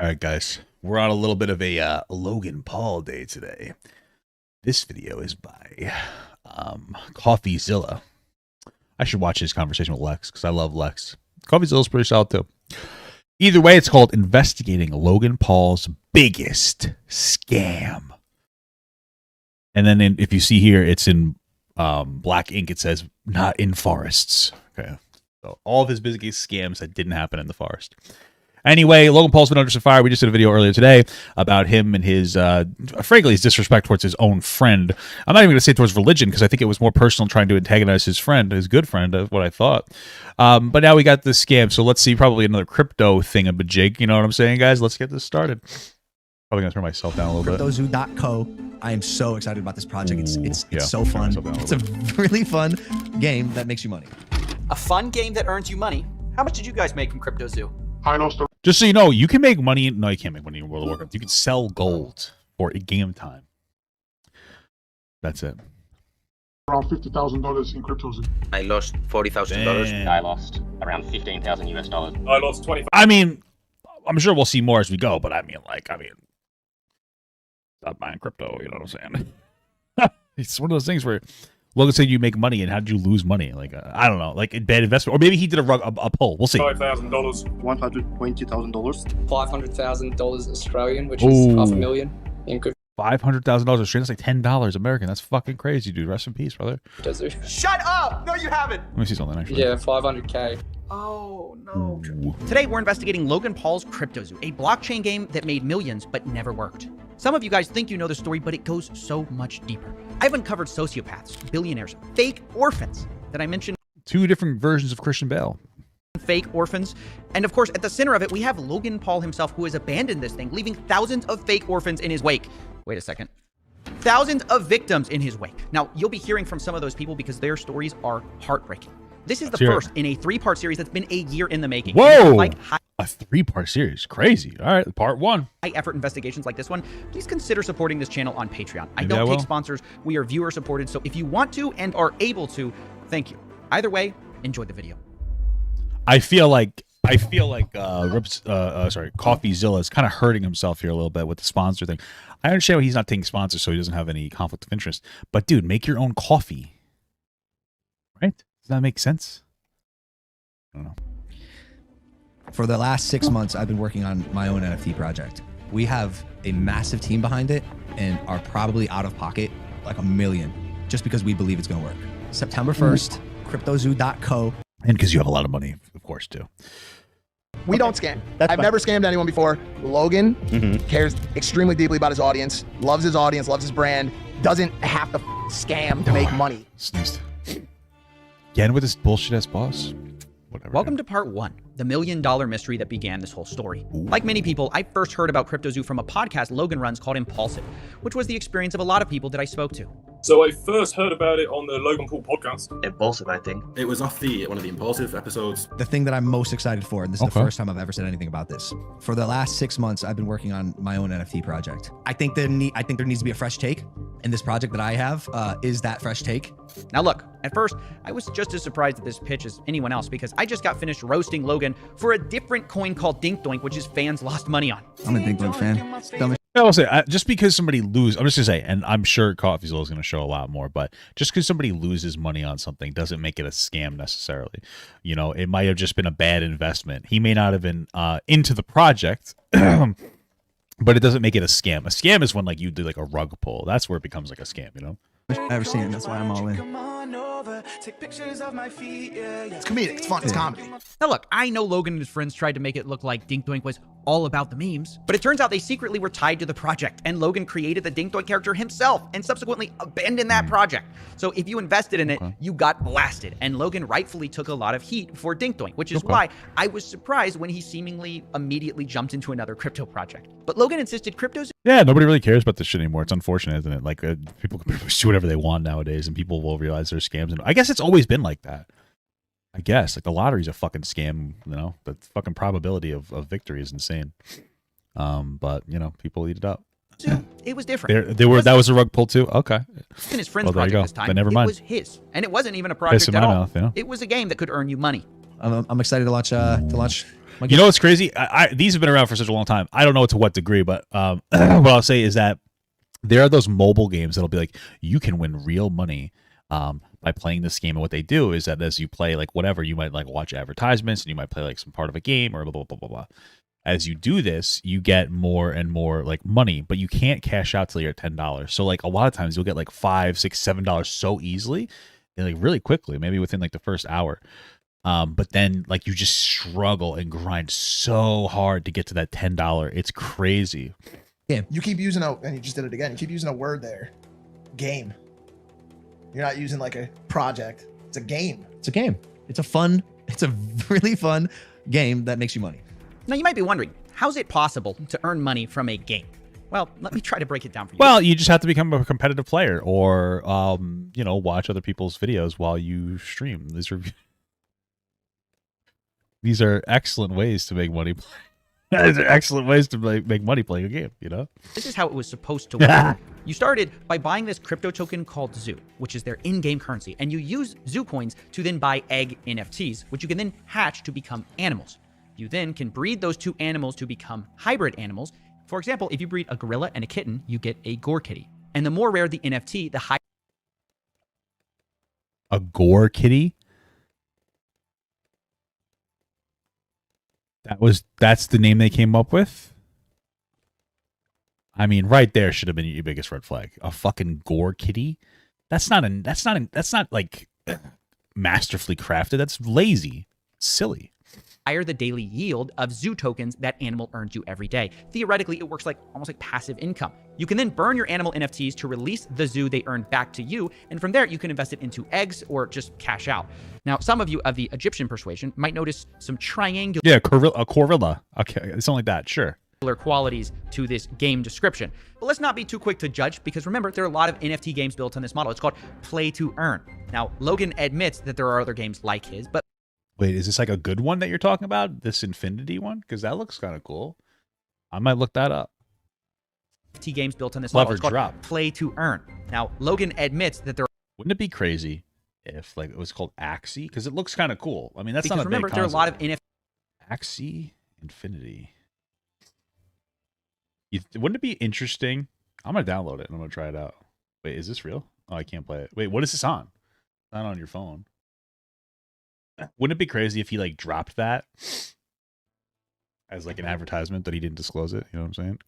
All right, guys, we're on a little bit of a Logan Paul day today. This video is by Coffeezilla. I should watch his conversation with Lex because I love Lex. Coffeezilla's pretty solid too. Either way, it's called Investigating Logan Paul's Biggest Scam. And then if you see here, it's in black ink. It says, not in forests. Okay. So all of his biggest scams that didn't happen in the forest. Anyway, Logan Paul's been under some fire. We just did a video earlier today about him and his, frankly, his disrespect towards his own friend. I'm not even going to say towards religion because I think it was more personal trying to antagonize his friend, his good friend, is what I thought. But now we got this scam, so let's see probably another crypto thing-a-majig. You know what I'm saying, guys? Let's get this started. Probably going to turn myself down a little bit. CryptoZoo.co. I am so excited about this project. It's so fun. It's a really fun game that makes you money. A fun game that earns you money. How much did you guys make from CryptoZoo? Just so you know, you can make money. No, you can't make money in World of Warcraft. You can sell gold for a game time. That's it. Around $50,000 in CryptoZoo. I lost $40,000. I lost around $15,000 US. I lost 25. I mean, I'm sure we'll see more as we go, but I mean, stop buying crypto. You know what I'm saying? It's one of those things where Logan said you make money, and how did you lose money? Like, I don't know, like a bad investment, or maybe he did a pull. We'll see. $5,000. $120,000. $500,000 Australian, which is $500,000 in crypto. $500,000 Australian. That's like $10 American. That's fucking crazy, dude. Rest in peace, brother. Shut up! No, you haven't! Let me see something, actually. Yeah, 500K. Oh, no. Ooh. Today, we're investigating Logan Paul's CryptoZoo, a blockchain game that made millions but never worked. Some of you guys think you know the story, but it goes so much deeper. I've uncovered sociopaths, billionaires, fake orphans that I mentioned. Two different versions of Christian Bale. Fake orphans. And of course, at the center of it, we have Logan Paul himself, who has abandoned this thing, leaving thousands of fake orphans in his wake. Wait a second. Thousands of victims in his wake. Now, you'll be hearing from some of those people because their stories are heartbreaking. This is the first in a 3-part series that's been a year in the making. Whoa! Like a 3-part series. Crazy. All right, part 1. High-effort investigations like this one, please consider supporting this channel on Patreon. I don't take sponsors. We are viewer-supported, so if you want to and are able to, thank you. Either way, enjoy the video. I feel like Coffeezilla is kind of hurting himself here a little bit with the sponsor thing. I understand why he's not taking sponsors, so he doesn't have any conflict of interest. But dude, make your own coffee. Right? Does that make sense? I don't know. For the last 6 months, I've been working on my own NFT project. We have a massive team behind it and are probably out of pocket like $1 million just because we believe it's going to work. September 1st, CryptoZoo.co. And because you have a lot of money, of course, too. We don't scam. I've never scammed anyone before. Logan cares extremely deeply about his audience, loves his brand, doesn't have to scam to make money. Sneezed. Again with this bullshit-ass boss? Whatever. Welcome to part 1, the $1 million mystery that began this whole story. Ooh. Like many people, I first heard about CryptoZoo from a podcast Logan runs called Impulsive, which was the experience of a lot of people that I spoke to. So I first heard about it on the Logan Paul podcast. Impulsive, I think. It was off one of the Impulsive episodes. The thing that I'm most excited for, and this is the first time I've ever said anything about this. For the last 6 months, I've been working on my own NFT project. I think there needs to be a fresh take, and this project that I have is that fresh take. Now look, at first, I was just as surprised at this pitch as anyone else because I just got finished roasting Logan for a different coin called Dink Doink, which his fans lost money on. I'm a Dink Doink fan. I'll say, just because somebody loses, I'm just going to say, and I'm sure Coffeezilla is going to show a lot more, but just because somebody loses money on something doesn't make it a scam necessarily. You know, it might have just been a bad investment. He may not have been into the project, but it doesn't make it a scam. A scam is when like you do like a rug pull. That's where it becomes like a scam, you know? I've never seen it. That's why I'm all in. It's comedic. It's fun. It's comedy. Now look, I know Logan and his friends tried to make it look like Dink Doink was all about the memes, but it turns out they secretly were tied to the project, and Logan created the Dink Doink character himself and subsequently abandoned that project. So if you invested in it, you got blasted, and Logan rightfully took a lot of heat for Dink Doink, which is why I was surprised when he seemingly immediately jumped into another crypto project. But Logan insisted CryptoZoo. Yeah, nobody really cares about this shit anymore. It's unfortunate, isn't it? Like people can do whatever they want nowadays, and people will realize they're scams. And I guess it's always been like that. I guess like the lottery's a fucking scam. You know, the fucking probability of victory is insane. But you know, people eat it up. It was different. That was a rug pull too. Okay. And his friend's project this time. Then never mind. It was his, and it wasn't even a project at all. Mouth, you know? It was a game that could earn you money. I'm excited to launch You know what's crazy? These have been around for such a long time. I don't know to what degree, but what I'll say is that there are those mobile games that'll be like, you can win real money by playing this game. And what they do is that as you play like whatever, you might like watch advertisements and you might play like some part of a game or blah, blah, blah, blah, blah. As you do this, you get more and more like money, but you can't cash out till you're at $10. So like a lot of times you'll get like $5, $6, $7 so easily and like really quickly, maybe within like the first hour. But then like you just struggle and grind so hard to get to that $10. It's crazy. Yeah. You keep using and you just did it again. You keep using a word there. Game. You're not using like a project. It's a game. It's a game. It's a really fun game that makes you money. Now, you might be wondering, how's it possible to earn money from a game? Well, let me try to break it down for you. Well, you just have to become a competitive player or, you know, watch other people's videos while you stream. These are excellent ways to make money. These are excellent ways to make money playing a game, you know? This is how it was supposed to work. You started by buying this crypto token called Zoo, which is their in-game currency, and you use Zoo coins to then buy egg NFTs, which you can then hatch to become animals. You then can breed those two animals to become hybrid animals. For example, if you breed a gorilla and a kitten, you get a gore kitty. And the more rare the NFT, the higher. A gore kitty? That's the name they came up with? I mean, right there should have been your biggest red flag. A fucking gore kitty? That's not like masterfully crafted. That's lazy. Silly. Higher the daily yield of Zoo tokens that animal earns you every day. Theoretically, it works like almost like passive income. You can then burn your animal NFTs to release the Zoo they earn back to you, and from there you can invest it into eggs or just cash out. Now, some of you of the Egyptian persuasion might notice some triangular a corilla. Okay, something like that, sure. Qualities to this game description. But let's not be too quick to judge, because remember, there are a lot of NFT games built on this model. It's called play to earn. Now, Logan admits that there are other games like his, but wait, is this like a good one that you're talking about? This Infinity one? Because that looks kind of cool. I might look that up. NFT games built on this model. It's called drop. Play to earn. Now, Logan admits that there. Wouldn't it be crazy if like it was called Axie? Because it looks kind of cool. I mean, that's because not a remember, big there are a lot of concept. Axie Infinity. Wouldn't it be interesting? I'm gonna download it and I'm gonna try it out. Wait, is this real? Oh, I can't play it. Wait, what is this on? It's not on your phone. Wouldn't it be crazy if he like dropped that as like an advertisement that he didn't disclose it? You know what I'm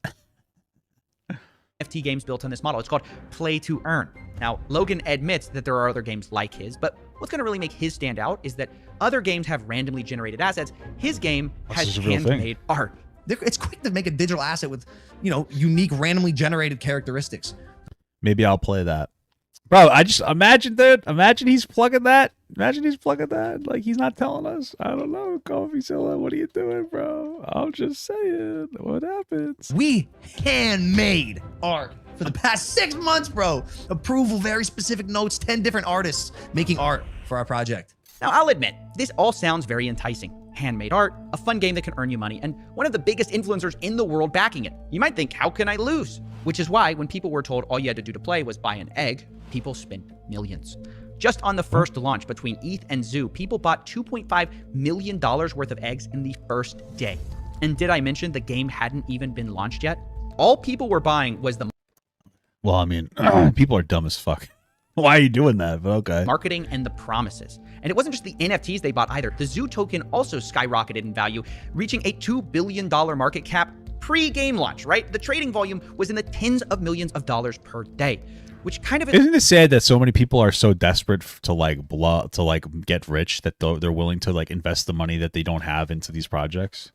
saying? NFT games built on this model. It's called Play to Earn. Now, Logan admits that there are other games like his, but what's going to really make his stand out is that other games have randomly generated assets. His game has handmade art. It's quick to make a digital asset with, you know, unique, randomly generated characteristics. Maybe I'll play that. Bro, I just imagine that. Imagine he's plugging that. Imagine he's plugging that. Like, he's not telling us. I don't know. Coffeezilla, what are you doing, bro? I'm just saying. What happens? We handmade art for the past 6 months, bro. Approval, very specific notes, 10 different artists making art for our project. Now, I'll admit, this all sounds very enticing. Handmade art, a fun game that can earn you money, and one of the biggest influencers in the world backing it. You might think, how can I lose? Which is why when people were told all you had to do to play was buy an egg, people spent millions. Just on the first launch between ETH and Zoo, people bought $2.5 million worth of eggs in the first day. And did I mention the game hadn't even been launched yet? All people were buying was the... Well, I mean, people are dumb as fuck. Why are you doing that? But okay. Marketing and the promises. And it wasn't just the NFTs they bought either. The Zoo token also skyrocketed in value, reaching a $2 billion market cap pre-game launch, right? The trading volume was in the tens of millions of dollars per day, which kind of... Isn't it sad that so many people are so desperate to get rich that they're willing to like invest the money that they don't have into these projects?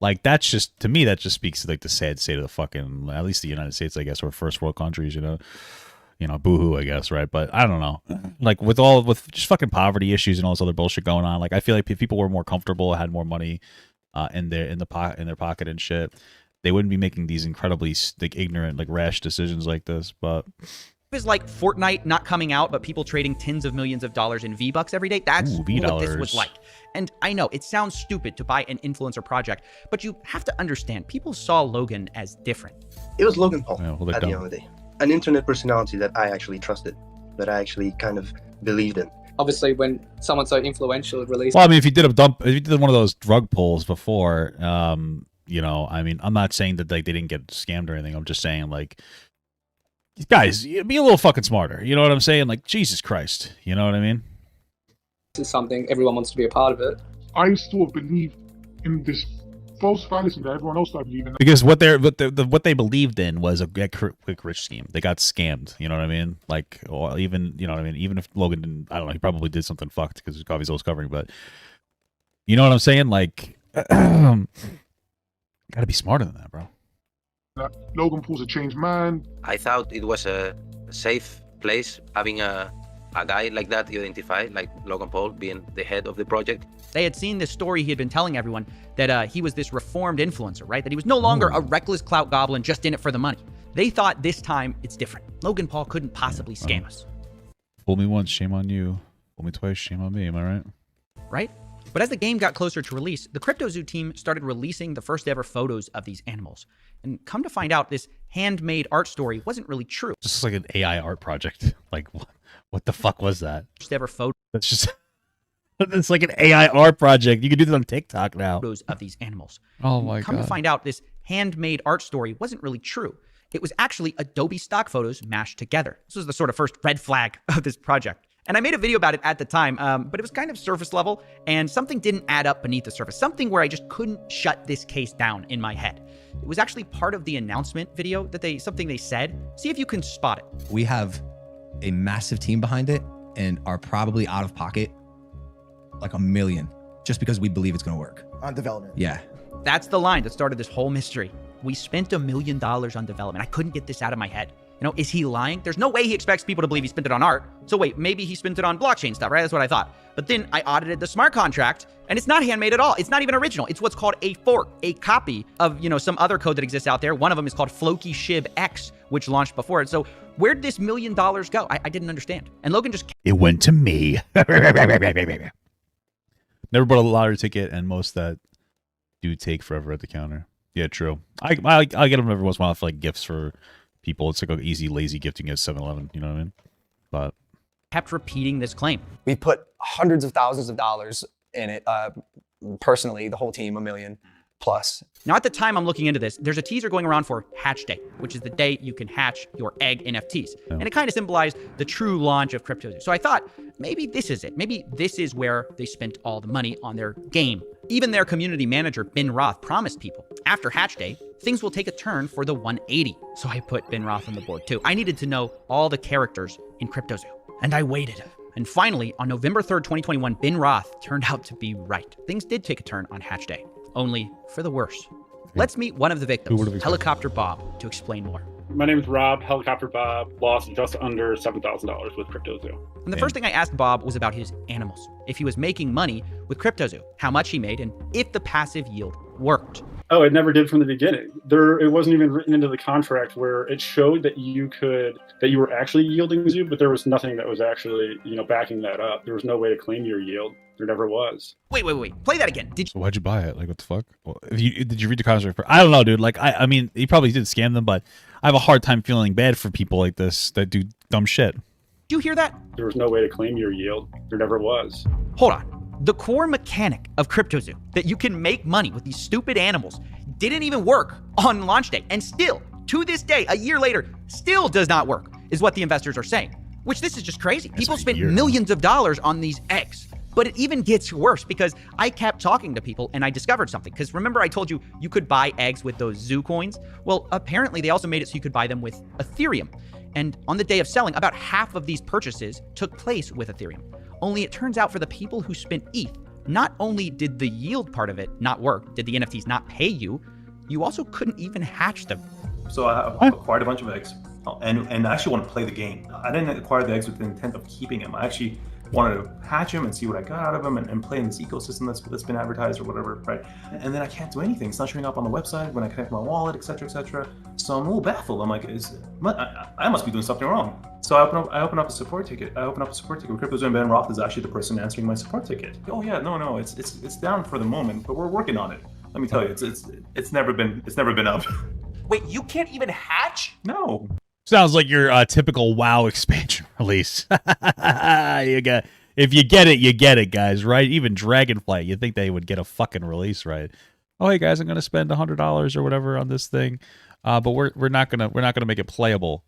Like, that's just, to me, that just speaks to like the sad state of the fucking, at least the United States, I guess, or first world countries, you know, boohoo, I guess, right? But I don't know. Like with just fucking poverty issues and all this other bullshit going on, like I feel like if people were more comfortable, had more money in their pocket and shit, they wouldn't be making these incredibly like ignorant, like rash decisions like this. But it's like Fortnite not coming out, but people trading tens of millions of dollars in V-Bucks every day. That's what this was like. And I know it sounds stupid to buy an influencer project, but you have to understand, people saw Logan as different. It was Logan Paul at the end of the day. An internet personality that I actually trusted, that I actually kind of believed in. Obviously, when someone so influential released. Well, I mean, if you did one of those drug polls before, you know, I mean, I'm not saying that like they didn't get scammed or anything. I'm just saying like, guys, be a little fucking smarter. You know what I'm saying? Like, Jesus Christ. You know what I mean? This is something everyone wants to be a part of it. I still believe in this false fallacy that everyone else started believing. Because what they believed in was a quick rich scheme. They got scammed. You know what I mean? Like, or even, you know what I mean? Even if Logan didn't, I don't know, he probably did something fucked because Coffeezilla was covering. But you know what I'm saying? Like, gotta be smarter than that, bro. Logan Paul's a changed man. I thought it was a safe place having a guy like that identified, like Logan Paul being the head of the project. They had seen this story he had been telling everyone that he was this reformed influencer, right? That he was no longer a reckless clout goblin just in it for the money. They thought this time it's different. Logan Paul couldn't possibly scam us. Fool me once, shame on you. Fool me twice, shame on me. Am I right? Right? But as the game got closer to release, the CryptoZoo team started releasing the first ever photos of these animals. And come to find out, this handmade art story wasn't really true. Just like an AI art project. Like, what the fuck was that? First ever photo. That's just... It's like an AI art project. You can do this on TikTok now. Photos of these animals. Oh my God. Come to find out, this handmade art story wasn't really true. It was actually Adobe stock photos mashed together. This was the sort of first red flag of this project. And I made a video about it at the time, but it was kind of surface level, and something didn't add up beneath the surface. Something where I just couldn't shut this case down in my head. It was actually part of the announcement video that something they said. See if you can spot it. We have a massive team behind it and are probably out of pocket like $1 million just because we believe it's going to work. On development. Yeah. That's the line that started this whole mystery. We spent $1 million on development. I couldn't get this out of my head. You know, is he lying? There's no way he expects people to believe he spent it on art. So wait, maybe he spent it on blockchain stuff, right? That's what I thought. But then I audited the smart contract, and it's not handmade at all. It's not even original. It's what's called a fork, a copy of, you know, some other code that exists out there. One of them is called Floki Shib X, which launched before it. So where'd this $1 million go? I didn't understand. And Logan just... It went to me. Never bought a lottery ticket, and most that do take forever at the counter. Yeah, true. I get them every once in a while for like gifts for people. It's like an easy, lazy gifting at 7-Eleven. You know what I mean? But kept repeating this claim. We put hundreds of thousands of dollars in it. Personally, the whole team, $1 million plus. Now, at the time I'm looking into this, there's a teaser going around for Hatch Day, which is the day you can hatch your egg NFTs. Oh. And it kind of symbolized the true launch of CryptoZoo. So I thought, maybe this is it. Maybe this is where they spent all the money on their game. Even their community manager, Ben Roth, promised people, after Hatch Day, things will take a turn for the 180. So I put Ben Roth on the board too. I needed to know all the characters in CryptoZoo. And I waited. And finally, on November 3rd, 2021, Ben Roth turned out to be right. Things did take a turn on Hatch Day, only for the worse. Let's meet one of the victims, Helicopter Bob, to explain more. My name is Rob. Helicopter Bob lost just under $7,000 with CryptoZoo. And the first thing I asked Bob was about his animals. If he was making money with CryptoZoo, how much he made, and if the passive yield worked. Oh, it never did from the beginning. It wasn't even written into the contract where it showed that you were actually yielding zoo, but there was nothing that was actually, backing that up. There was no way to claim your yield. There never was. Wait. Play that again. So why'd you buy it? Like, what the fuck? Well, did you read the contract? I don't know, dude. Like, I mean, he probably did scam them, but I have a hard time feeling bad for people like this that do dumb shit. Did you hear that? There was no way to claim your yield. There never was. Hold on. The core mechanic of CryptoZoo, that you can make money with these stupid animals, didn't even work on launch day. And still, to this day, a year later, still does not work, is what the investors are saying. Which, this is just crazy. People spent millions of dollars on these eggs. But it even gets worse because I kept talking to people and I discovered something. Because remember I told you you could buy eggs with those zoo coins? Well, apparently they also made it so you could buy them with Ethereum. And on the day of selling, about half of these purchases took place with Ethereum. Only it turns out for the people who spent ETH, not only did the yield part of it not work, did the NFTs not pay you, you also couldn't even hatch them. So I acquired a bunch of eggs and I actually want to play the game. I didn't acquire the eggs with the intent of keeping them. I actually wanted to hatch them and see what I got out of them and play in this ecosystem that's been advertised or whatever, right? And then I can't do anything. It's not showing up on the website when I connect my wallet, etc., etc. So I'm a little baffled. I'm like, I must be doing something wrong. So I open up a support ticket. with CryptoZoo, and Ben Roth is actually the person answering my support ticket. Oh yeah, no, it's down for the moment, but we're working on it. Let me tell you, it's never been up. Wait, you can't even hatch? No. Sounds like your typical WoW expansion release. You If you get it, you get it, guys, right? Even Dragonflight, you think they would get a fucking release, right? Oh, hey guys, I'm gonna spend $100 or whatever on this thing, but we're not gonna make it playable.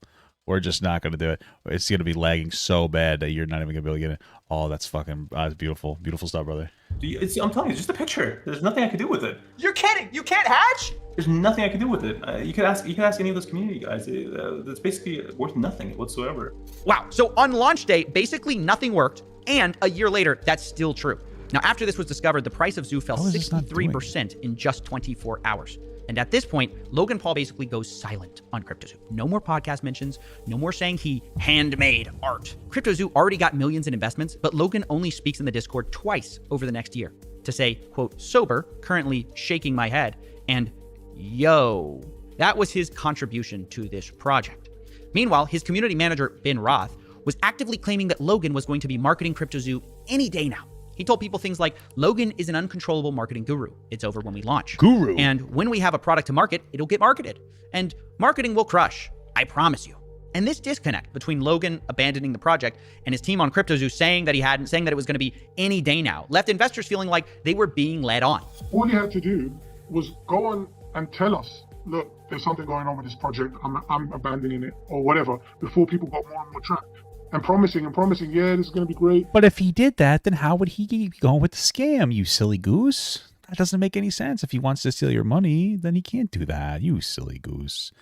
We're just not gonna do it. It's gonna be lagging so bad that you're not even gonna be able to get it. Oh, that's fucking that's beautiful, beautiful stuff, brother. I'm telling you, it's just a picture. There's nothing I can do with it. You're kidding! You can't hatch? There's nothing I can do with it. You could ask any of those community guys. It's basically worth nothing whatsoever. Wow. So on launch day, basically nothing worked, and a year later, that's still true. Now, after this was discovered, the price of Zoo fell 63% in just 24 hours. And at this point, Logan Paul basically goes silent on CryptoZoo. No more podcast mentions, no more saying he handmade art. CryptoZoo already got millions in investments, but Logan only speaks in the Discord twice over the next year to say, quote, sober, currently shaking my head, and yo. That was his contribution to this project. Meanwhile, his community manager, Ben Roth, was actively claiming that Logan was going to be marketing CryptoZoo any day now. He told people things like, Logan is an uncontrollable marketing guru. It's over when we launch. Guru. And when we have a product to market, it'll get marketed. And marketing will crush. I promise you. And this disconnect between Logan abandoning the project and his team on CryptoZoo saying that it was going to be any day now, left investors feeling like they were being led on. All you had to do was go on and tell us, look, there's something going on with this project. I'm abandoning it or whatever, before people got more and more trapped. And promising, yeah, this is going to be great. But if he did that, then how would he keep going with the scam, you silly goose? That doesn't make any sense. If he wants to steal your money, then he can't do that, you silly goose.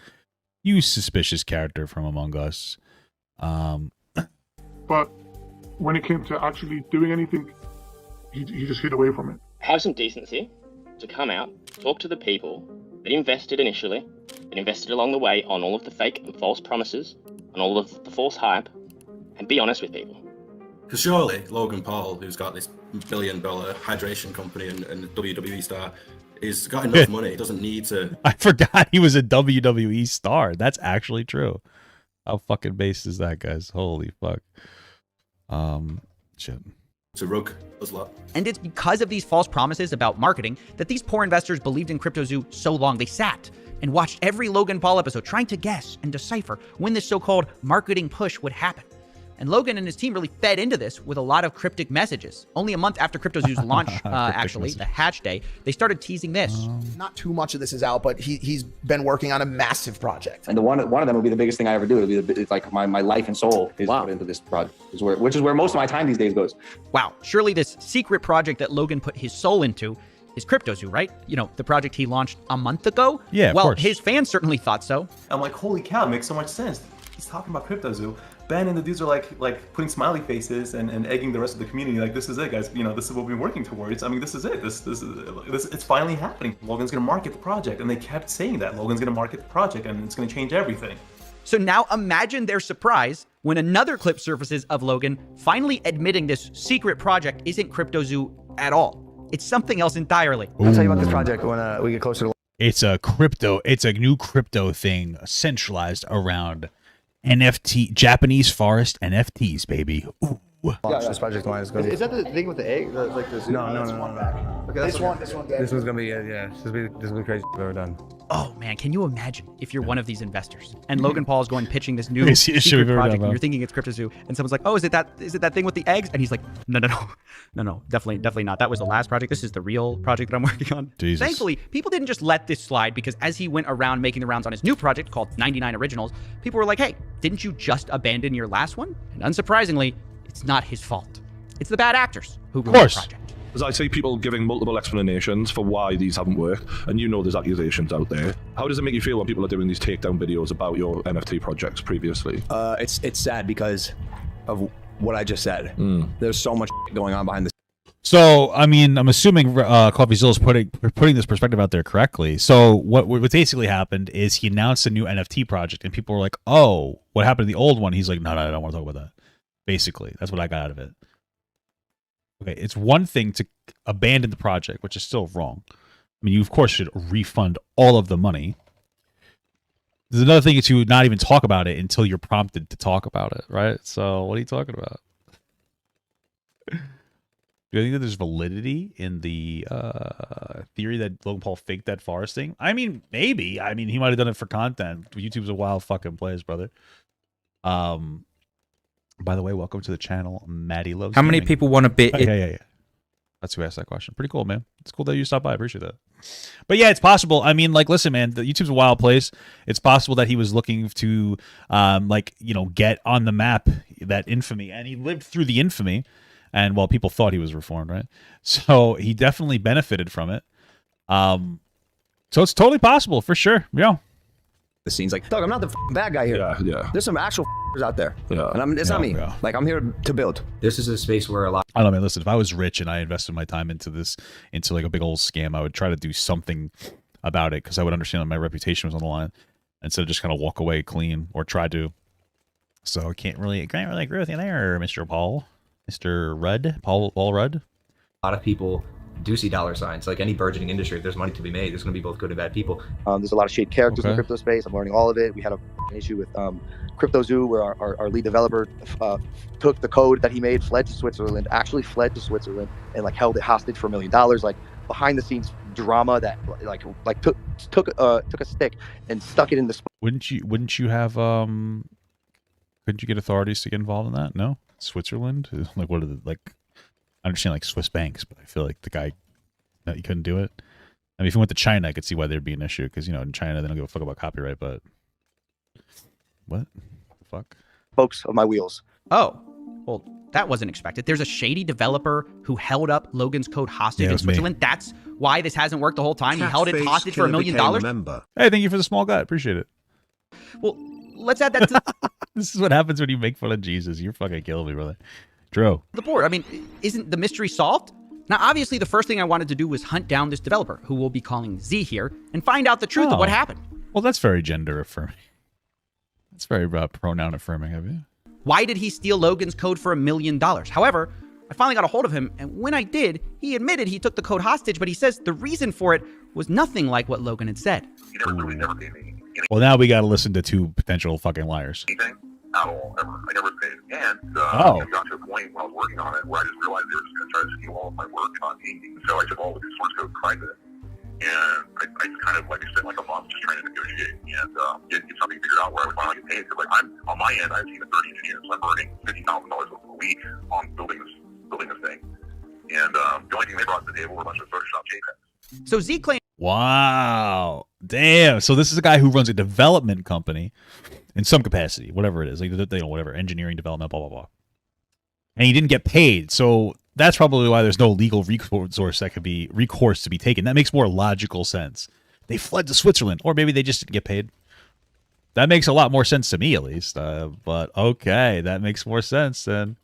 You suspicious character from Among Us. But when it came to actually doing anything, he just hid away from it. Have some decency to come out, talk to the people that invested initially, that invested along the way on all of the fake and false promises, on all of the false hype, and be honest with people. Because surely Logan Paul, who's got this $1 billion hydration company and a WWE star, he's got enough money. He doesn't need to. I forgot he was a WWE star. That's actually true. How fucking base is that, guys? Holy fuck. Shit. It's a rug as well. And it's because of these false promises about marketing that these poor investors believed in CryptoZoo so long. They sat and watched every Logan Paul episode trying to guess and decipher when this so-called marketing push would happen. And Logan and his team really fed into this with a lot of cryptic messages. Only a month after CryptoZoo's launch, actually, the hatch day, they started teasing this. Not too much of this is out, but he's been working on a massive project. And one of them will be the biggest thing I ever do. It's like my life and soul is put into this project, which is where most of my time these days goes. Wow, surely this secret project that Logan put his soul into is CryptoZoo, right? You know, the project he launched a month ago? Yeah, well, of course. His fans certainly thought so. I'm like, holy cow, it makes so much sense. He's talking about CryptoZoo. Ben and the dudes are like putting smiley faces and egging the rest of the community. Like, this is it, guys. You know, this is what we've been working towards. I mean, this is it. This it's finally happening. Logan's gonna market the project, and they kept saying that Logan's gonna market the project, and it's gonna change everything. So now imagine their surprise when another clip surfaces of Logan finally admitting this secret project isn't CryptoZoo at all. It's something else entirely. I'll tell you about this project when we get closer to. It's a new crypto thing centralized around NFT, Japanese forest NFTs, baby. Ooh. This project line is going to be. Is that the thing with the egg? Like the No. Okay, This one's gonna be this is gonna be crazy I've ever done. Oh man, can you imagine if you're one of these investors and Logan Paul's going pitching this new secret project and you're thinking it's CryptoZoo and someone's like, oh, is it that thing with the eggs? And he's like, no, definitely not. That was the last project. This is the real project that I'm working on. Jesus. Thankfully, people didn't just let this slide because as he went around making the rounds on his new project called 99 Originals, people were like, hey, didn't you just abandon your last one? And unsurprisingly, it's not his fault. It's the bad actors who ruined the project. As I see people giving multiple explanations for why these haven't worked, and you know there's accusations out there. How does it make you feel when people are doing these takedown videos about your NFT projects previously? It's sad because of what I just said. There's so much going on behind the. So, I mean, I'm assuming Coffeezilla is putting this perspective out there correctly. So, what basically happened is he announced a new NFT project, and people were like, "Oh, what happened to the old one?" He's like, "No, I don't want to talk about that." Basically, that's what I got out of it. Okay, it's one thing to abandon the project, which is still wrong. I mean, you of course should refund all of the money. There's another thing to not even talk about it until you're prompted to talk about it, right? So, what are you talking about? Do you think that there's validity in the theory that Logan Paul faked that forest thing? I mean, maybe. I mean, he might have done it for content. YouTube's a wild fucking place, brother. By the way, welcome to the channel. Maddie loves. How many gaming. people want to bid? Oh, yeah. That's who asked that question. Pretty cool, man. It's cool that you stopped by. I appreciate that. But yeah, it's possible. I mean, like, listen, man, the YouTube's a wild place. It's possible that he was looking to, get on the map that infamy, and he lived through the infamy. And well, people thought he was reformed, right? So he definitely benefited from it. So it's totally possible for sure. Yeah. The scenes like, Doug, I'm not the bad guy here. Yeah. There's some actual out there. Yeah. And it's not me. Yeah. Like, I'm here to build. This is a space where a lot. I don't know, man. Listen, if I was rich and I invested my time into like a big old scam, I would try to do something about it because I would understand that my reputation was on the line instead of just kind of walk away clean or try to. So I can't really agree with you there, Mr. Paul. Mr. Rudd, Paul Rudd. A lot of people do see dollar signs. Like any burgeoning industry, if there's money to be made, there's going to be both good and bad people. There's a lot of shady characters in the crypto space. I'm learning all of it. We had an issue with CryptoZoo, where our lead developer took the code that he made, fled to Switzerland, and like held it hostage for $1 million. Like behind the scenes drama that took a stick and stuck it in the. Wouldn't you have couldn't you get authorities to get involved in that? No, Switzerland. Like what are the like? I understand like Swiss banks, but I feel like the guy that you couldn't do it. I mean, if you went to China, I could see why there'd be an issue because in China they don't give a fuck about copyright. But what the fuck? Folks of my wheels. Oh, well, that wasn't expected. There's a shady developer who held up Logan's code hostage in Switzerland. That's why this hasn't worked the whole time. He held it hostage for $1 million. Hey, thank you for the small guy. Appreciate it. Well, let's add that to This is what happens when you make fun of Jesus. You're fucking killing me, brother. Dro. the board. I mean, isn't the mystery solved? Now, obviously, the first thing I wanted to do was hunt down this developer, who we'll be calling Z here, and find out the truth of what happened. Well, that's very gender affirming. That's very pronoun affirming of you. Why did he steal Logan's code for $1 million? However, I finally got a hold of him, and when I did, he admitted he took the code hostage, but he says the reason for it was nothing like what Logan had said. He never gave me Well, now we got to listen to two potential fucking liars. anything at all, ever. I never paid. And it got to a point when I was working on it where I just realized they were just going to try to steal all of my work and not pay me. So I took all of the source code private. And I kind of spent like a month just trying to negotiate and get something figured out where I would finally get paid. Because I'm on my end, I have a team of 30 engineers. So I'm earning $50,000 a week on building this thing. And the only thing they brought to the table were a bunch of Photoshop JPEGs. So Z claimed. Wow. Damn. So this is a guy who runs a development company in some capacity, whatever it is, like whatever, engineering, development, blah, blah, blah. And he didn't get paid. So that's probably why there's no legal recourse to be taken. That makes more logical sense. They fled to Switzerland, or maybe they just didn't get paid. That makes a lot more sense to me, at least. But okay, that makes more sense then.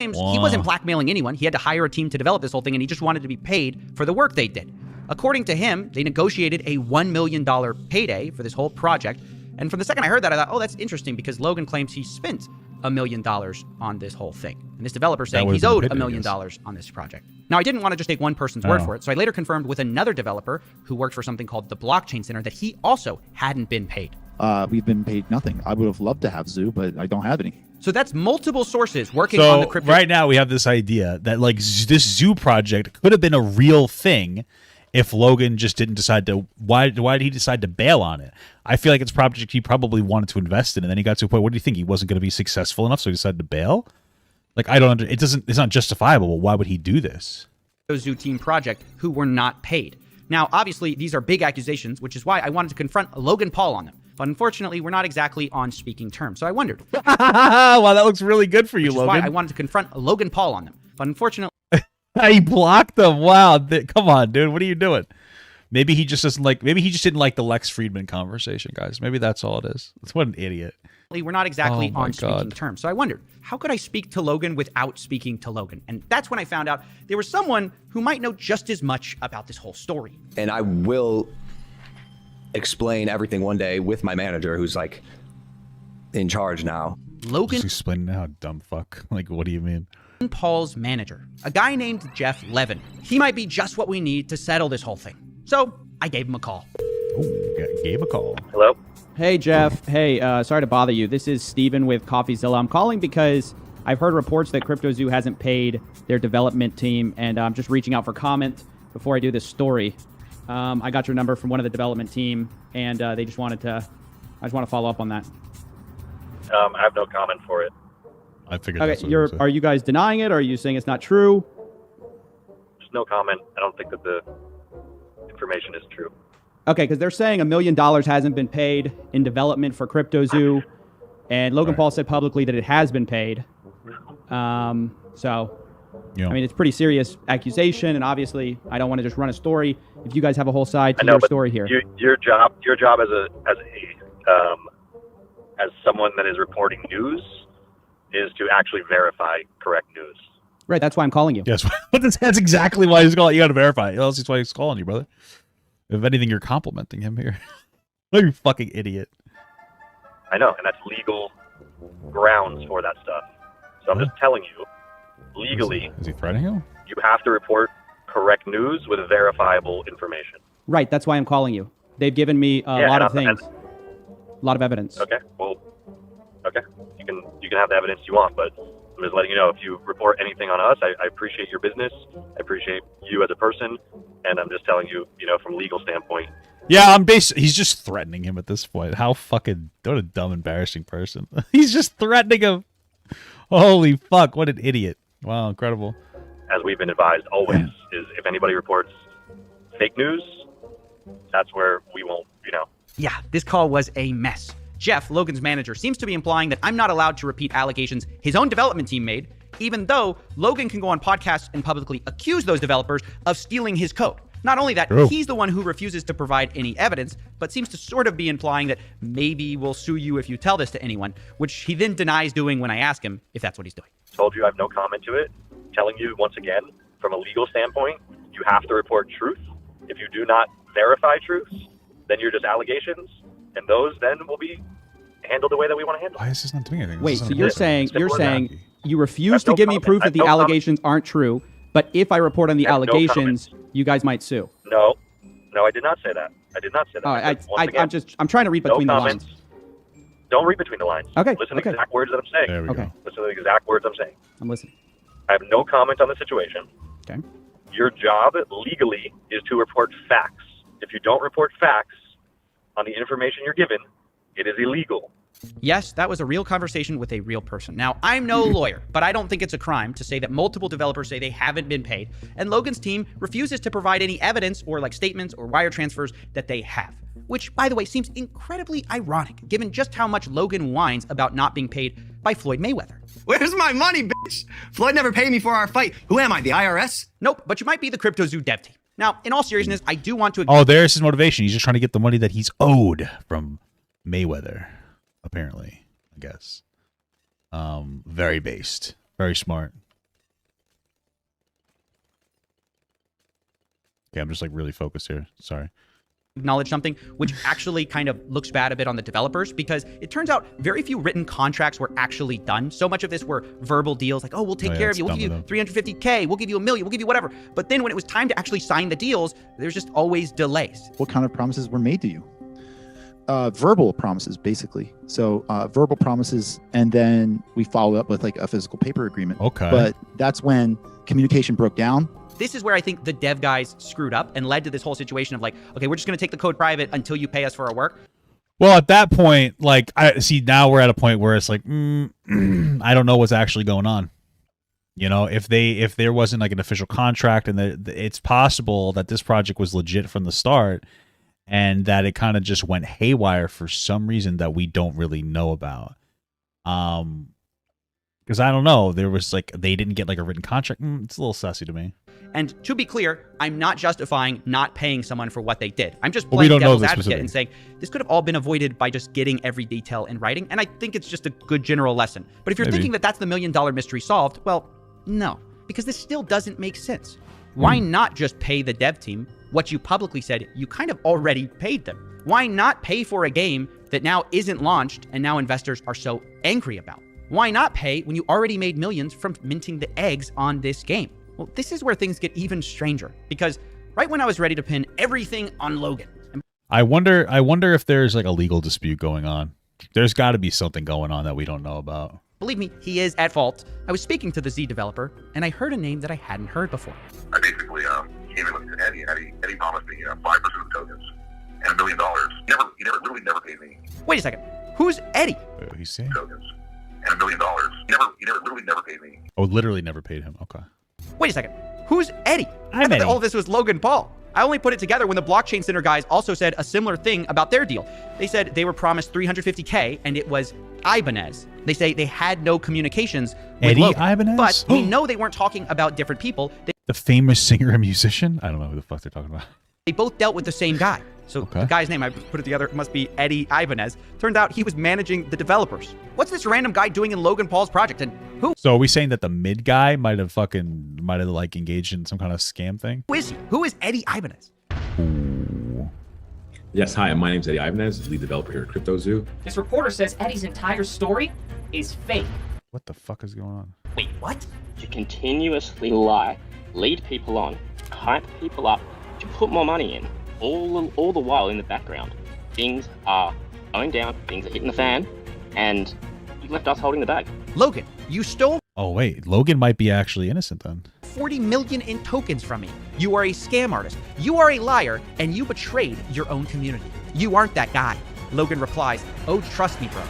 He wasn't blackmailing anyone. He had to hire a team to develop this whole thing, and he just wanted to be paid for the work they did. According to him, they negotiated a $1 million payday for this whole project. And from the second I heard that, I thought, oh, that's interesting, because Logan claims he spent $1 million on this whole thing. And this developer saying he's owed $1 million on this project. Now, I didn't want to just take one person's word for it, so I later confirmed with another developer who worked for something called the Blockchain Center that he also hadn't been paid. We've been paid nothing. I would have loved to have Zoo, but I don't have any. So that's multiple sources working on the crypto. Right now we have this idea that like this Zoo project could have been a real thing if Logan just didn't decide to. Why did he decide to bail on it? I feel like it's a project he probably wanted to invest in, and then he got to a point. What do you think? He wasn't going to be successful enough, so he decided to bail. Like I don't. It's not justifiable. Why would he do this? Zoo team project who were not paid. Now, obviously, these are big accusations, which is why I wanted to confront Logan Paul on them. But unfortunately, we're not exactly on speaking terms. So I wondered. Wow, that looks really good for you, Logan. Why I wanted to confront Logan Paul on them. But unfortunately, he blocked them. Wow, come on, dude. What are you doing? Maybe he just doesn't like. Maybe he just didn't like the Lex Friedman conversation, guys. Maybe that's all it is. What an idiot. We're not exactly on speaking terms. So I wondered, how could I speak to Logan without speaking to Logan? And that's when I found out there was someone who might know just as much about this whole story. And I will explain everything one day with my manager, who's like in charge now. Logan. Just explain now, dumb fuck. Like, what do you mean? Paul's manager, a guy named Jeff Levin. He might be just what we need to settle this whole thing. So I gave him a call. Gave a call. Hello? Hey, Jeff. Hey, sorry to bother you. This is Steven with Coffeezilla. I'm calling because I've heard reports that CryptoZoo hasn't paid their development team, and I'm just reaching out for comment before I do this story. I got your number from one of the development team, and they just wanted to, I just want to follow up on that. I have no comment for it. I figured. That's Okay, what are you guys denying it, or are you saying it's not true? Just no comment. I don't think that the information is true. Okay, because they're saying $1 million hasn't been paid in development for CryptoZoo, and Logan Paul said publicly that it has been paid. So, Yeah. I mean, it's a pretty serious accusation, and obviously, I don't want to just run a story. If you guys have a whole side to your story here, Your job as someone that is reporting news is to actually verify correct news. right? That's why I'm calling you. Yes, but that's exactly why he's calling. You got to verify it. That's why he's calling you, brother. If anything, you're complimenting him here. You fucking idiot. I know, and that's legal grounds for that stuff. So I'm just telling you, legally, Is he threatening you? you have to report correct news with verifiable information. Right. That's why I'm calling you. They've given me a lot of things, a lot of evidence. Okay, well, okay, you can have the evidence you want, but I'm just letting you know, if you report anything on us, I appreciate your business, I appreciate you as a person, and I'm just telling you, from a legal standpoint. Yeah, he's just threatening him at this point. How fucking what a dumb, embarrassing person. He's just threatening him. Holy fuck! What an idiot! Wow, incredible. As we've been advised always, is if anybody reports fake news, that's where we won't, Yeah, this call was a mess. Jeff, Logan's manager, seems to be implying that I'm not allowed to repeat allegations his own development team made, even though Logan can go on podcasts and publicly accuse those developers of stealing his code. Not only that, he's the one who refuses to provide any evidence, but seems to sort of be implying that maybe we'll sue you if you tell this to anyone, which he then denies doing when I ask him if that's what he's doing. Told you I have no comment to it. Telling you once again, from a legal standpoint, you have to report truth. If you do not verify truths, then you're just allegations, and those then will be handled the way that we want to handle. Why is this not doing anything? Wait, so you're saying you refuse to give me proof that the allegations aren't true, but if I report on the allegations, you guys might sue. No, I did not say that. I did not say that. I'm trying to read between the lines. Don't read between the lines. Okay. Listen to the exact words that I'm saying. There we go. Listen to the exact words I'm saying. I'm listening. I have no comment on the situation. Okay. Your job legally is to report facts. If you don't report facts on the information you're given, it is illegal. Yes, that was a real conversation with a real person. Now, I'm no lawyer, but I don't think it's a crime to say that multiple developers say they haven't been paid, and Logan's team refuses to provide any evidence or statements or wire transfers that they have. Which, by the way, seems incredibly ironic, given just how much Logan whines about not being paid by Floyd Mayweather. Where's my money, bitch? Floyd never paid me for our fight. Who am I, the IRS? Nope, but you might be the CryptoZoo dev team. Now, in all seriousness, I do want to... Oh, there's his motivation. He's just trying to get the money that he's owed from Mayweather, apparently, I guess. Very based. Very smart. Okay, I'm just really focused here. Sorry. Acknowledge something, which actually kind of looks bad a bit on the developers, because it turns out very few written contracts were actually done. So much of this were verbal deals, like, oh, we'll take care of you, we'll give you $350K, we'll give you $1 million, we'll give you whatever. But then when it was time to actually sign the deals, there's just always delays. What kind of promises were made to you? Verbal promises, basically. So verbal promises, and then we follow up with a physical paper agreement. Okay. But that's when communication broke down. This is where I think the dev guys screwed up and led to this whole situation of okay, we're just going to take the code private until you pay us for our work. Well, at that point, I see now we're at a point where it's I don't know what's actually going on. If there wasn't an official contract, and it's possible that this project was legit from the start, and that it kind of just went haywire for some reason that we don't really know about. Because I don't know, there was they didn't get a written contract. It's a little sussy to me. And to be clear, I'm not justifying not paying someone for what they did. I'm just playing devil's advocate and saying this could have all been avoided by just getting every detail in writing. And I think it's just a good general lesson. But if you're thinking that that's the $1 million mystery solved, well, no, because this still doesn't make sense. Why not just pay the dev team what you publicly said you kind of already paid them? Why not pay for a game that now isn't launched and now investors are so angry about? Why not pay when you already made millions from minting the eggs on this game? Well, this is where things get even stranger, because right when I was ready to pin everything on Logan. I wonder if there's a legal dispute going on. There's got to be something going on that we don't know about. Believe me, he is at fault. I was speaking to the Z developer, and I heard a name that I hadn't heard before. I basically came in with Eddie. Eddie promised me 5% of the tokens and $1 million. He never paid me. Wait a second. Who's Eddie? Wait, he's saying? Tokens. and $1 million. He literally never paid me. Oh, literally never paid him. Okay. Wait a second. Who's Eddie? I thought Eddie. that all of this was Logan Paul. I only put it together when the Blockchain Center guys also said a similar thing about their deal. They said they were promised $350K and it was Ibanez. They say they had no communications with Eddie Logan. Ibanez? But we know they weren't talking about different people. The famous singer and musician? I don't know who the fuck they're talking about. They both dealt with the same guy. So the guy's name, I put it together, must be Eddie Ibanez. Turned out he was managing the developers. What's this random guy doing in Logan Paul's project? And who So are we saying that the mid guy might have like engaged in some kind of scam thing? is he? Who is Eddie Ibanez? Yes, hi, my name's Eddie Ibanez, lead developer here at CryptoZoo. This reporter says Eddie's entire story is fake. What the fuck is going on? Wait, what? To continuously lie, lead people on, hype people up, to put more money in, all the while in the background. Things are going down, things are hitting the fan, and you left us holding the bag. Logan, you stole Oh wait, Logan might be actually innocent then. 40 million in tokens from me. You are a scam artist. You are a liar, and you betrayed your own community. You aren't that guy. Logan replies, oh, trust me, bro.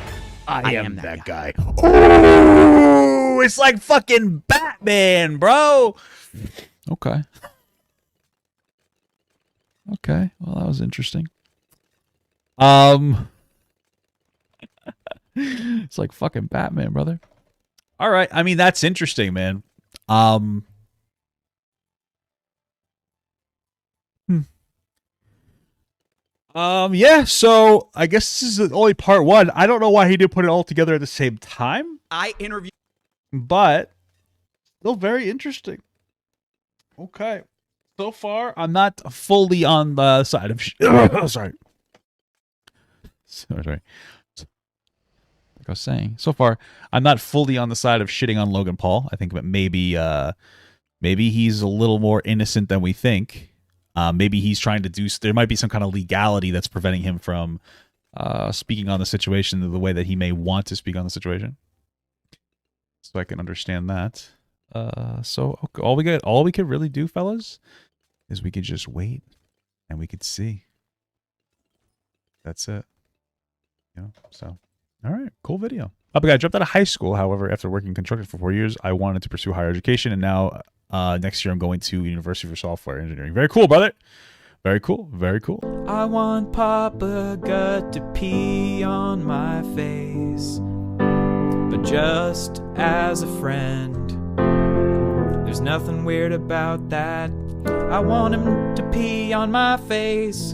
I am that guy. Ooh, it's like fucking Batman, bro. Okay. Okay, well that was interesting. It's like fucking Batman, brother. All right, I mean that's interesting, man. Yeah, so I guess this is only part one. I don't know why he didn't put it all together at the same time, I interviewed. but still very interesting. Okay. So far, I'm not fully on the side of sorry. Like I was saying, so far, I'm not fully on the side of shitting on Logan Paul. I think that maybe he's a little more innocent than we think. Maybe he's trying to do. There might be some kind of legality that's preventing him from speaking on the situation the way that he may want to speak on the situation. So I can understand that. So all we could really do, fellas, is we could just wait and we could see. That's it. You know. So, all right, cool video. But I dropped out of high school. However, after working construction for 4 years, I wanted to pursue higher education, and now next year I'm going to University for Software Engineering. Very cool, brother. Very cool. Very cool. I want Papa Gut to pee on my face, but just as a friend. There's nothing weird about that. I want him to pee on my face.